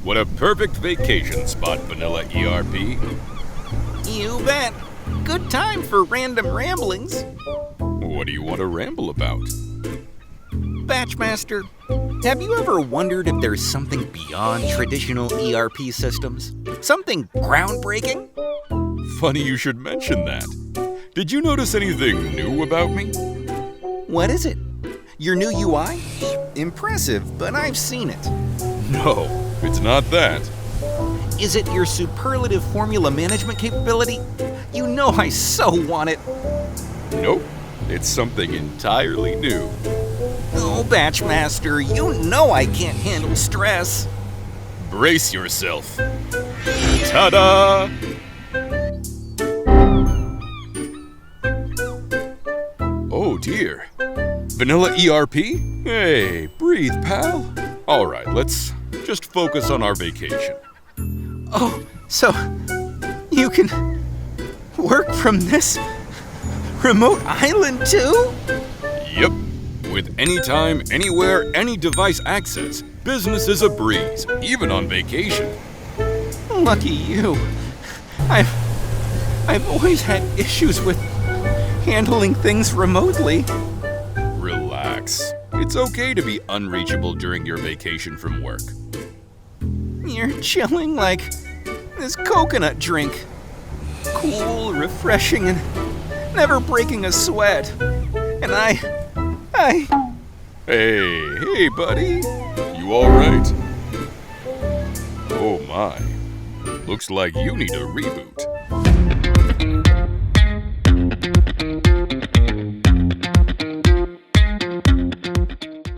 What a perfect vacation spot, Vanilla ERP. You bet. Good time for random ramblings. What do you want to ramble about? BatchMaster, have you ever wondered if there's something beyond traditional ERP systems? Something groundbreaking? Funny you should mention that. Did you notice anything new about me? What is it? Your new UI? Impressive, but I've seen it. No, it's not that. Is it your superlative formula management capability? You know I so want it. Nope, it's something entirely new. Oh, BatchMaster, you know I can't handle stress. Brace yourself. Ta-da! Oh dear. Vanilla ERP? Hey, breathe, pal. All right, let's just focus on our vacation. Oh, so you can work from this remote island too? Yep. With anytime, anywhere, any device access, business is a breeze, even on vacation. Lucky you. I've always had issues with handling things remotely. Relax. It's okay to be unreachable during your vacation from work. You're chilling like this coconut drink. Cool, refreshing, and never breaking a sweat. And I... Hey, buddy. You all right? Oh my. Looks like you need a reboot.